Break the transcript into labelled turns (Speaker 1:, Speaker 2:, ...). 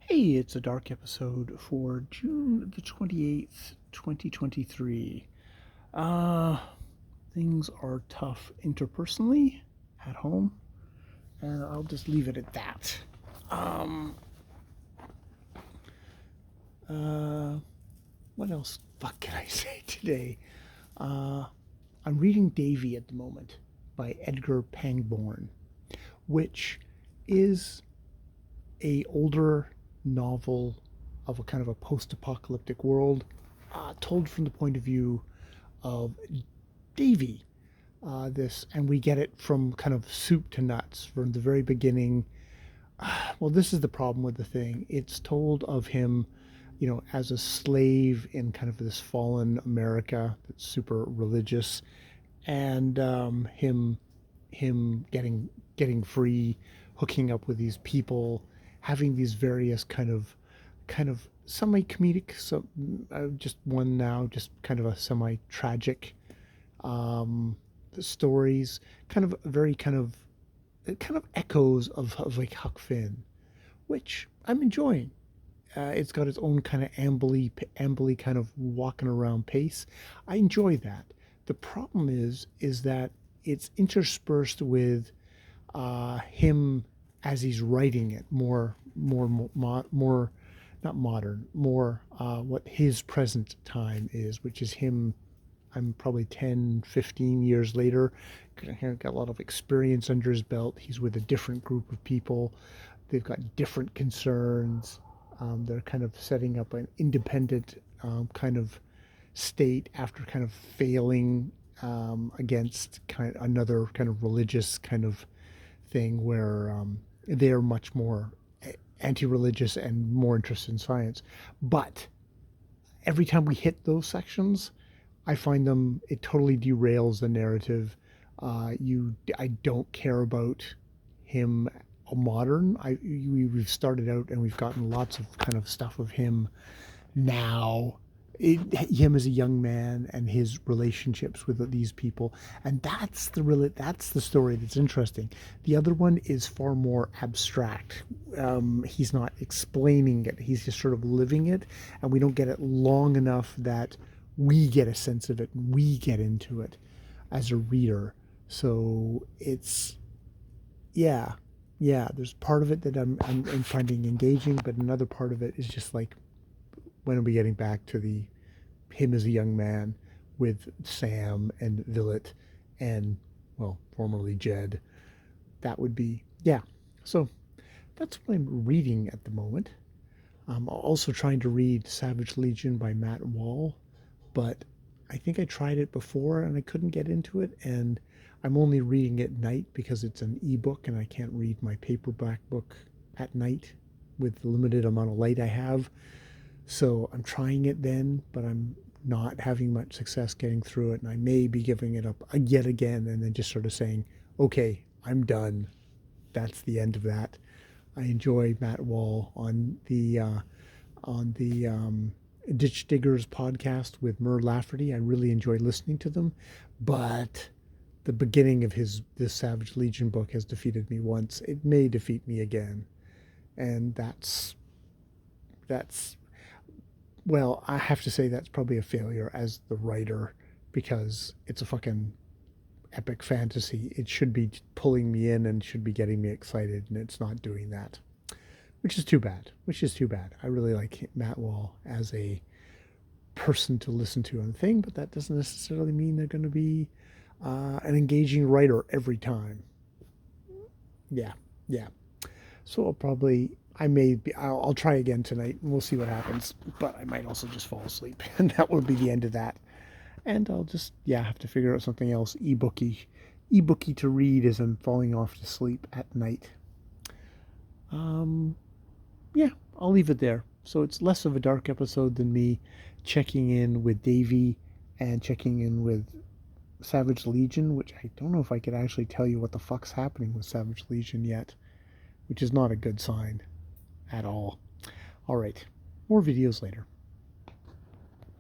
Speaker 1: Hey, it's a dark episode for June the 28th, 2023. Uh, Things are tough interpersonally at home, and I'll just leave it at that. Um, uh, what else fuck can I say today? Uh, I'm reading Davy at the moment by Edgar Pangborn, which is a older novel of a kind of a post-apocalyptic world, told from the point of view of Davy. And we get it from kind of soup to nuts from the very beginning. Well, this is the problem with the thing. It's told of him, as a slave in kind of this fallen America that's super religious, and him getting free, hooking up with these people, having these various kind of semi comedic, so just one now, just kind of a semi tragic um, stories, kind of very kind of echoes of like Huck Finn, which I'm enjoying. It's got its own kind of ambly kind of walking around pace. I enjoy that. The problem is that it's interspersed with him as he's writing it, more not modern, more what his present time is, which is him. I'm probably 10, 15 years later, got a lot of experience under his belt. He's with a different group of people. They've got different concerns. They're kind of setting up an independent kind of state after kind of failing against kind of another kind of religious kind of thing where they're much more anti-religious and more interested in science. But every time we hit those sections, I find it totally derails the narrative. I don't care about him modern. We've started out and we've gotten lots of kind of stuff of him now, him as a young man and his relationships with these people, and that's the story that's interesting. The other one is far more abstract. He's not explaining it; he's just sort of living it, and we don't get it long enough that we get a sense of it and we get into it as a reader. So it's yeah, yeah. There's part of it that I'm finding engaging, but another part of it is just like, when are we getting back to the him as a young man with Sam and Villet and, well, formerly Jed? That would be, yeah. So that's what I'm reading at the moment. I'm also trying to read Savage Legion by Matt Wall, but I think I tried it before and I couldn't get into it, and I'm only reading it at night because it's an ebook and I can't read my paperback book at night with the limited amount of light I have. So I'm trying it then, but I'm not having much success getting through it, and I may be giving it up yet again, and then just sort of saying, "Okay, I'm done. That's the end of that." I enjoy Matt Wall on the Ditch Diggers podcast with Mur Lafferty. I really enjoy listening to them, but the beginning of his this Savage Legion book has defeated me once. It may defeat me again, and that's well, I have to say that's probably a failure as the writer, because it's a fucking epic fantasy. It should be pulling me in and should be getting me excited, and it's not doing that, which is too bad. Which is too bad. I really like Matt Wall as a person to listen to on the thing, but that doesn't necessarily mean they're going to be an engaging writer every time. Yeah, yeah. So I'll try again tonight and we'll see what happens. But I might also just fall asleep and that would be the end of that. And I'll just, yeah, have to figure out something else ebooky to read as I'm falling off to sleep at night. Um, yeah, I'll leave it there. So it's less of a dark episode than me checking in with Davey and checking in with Savage Legion, which I don't know if I could actually tell you what the fuck's happening with Savage Legion yet, which is not a good sign at all. All right, more videos later.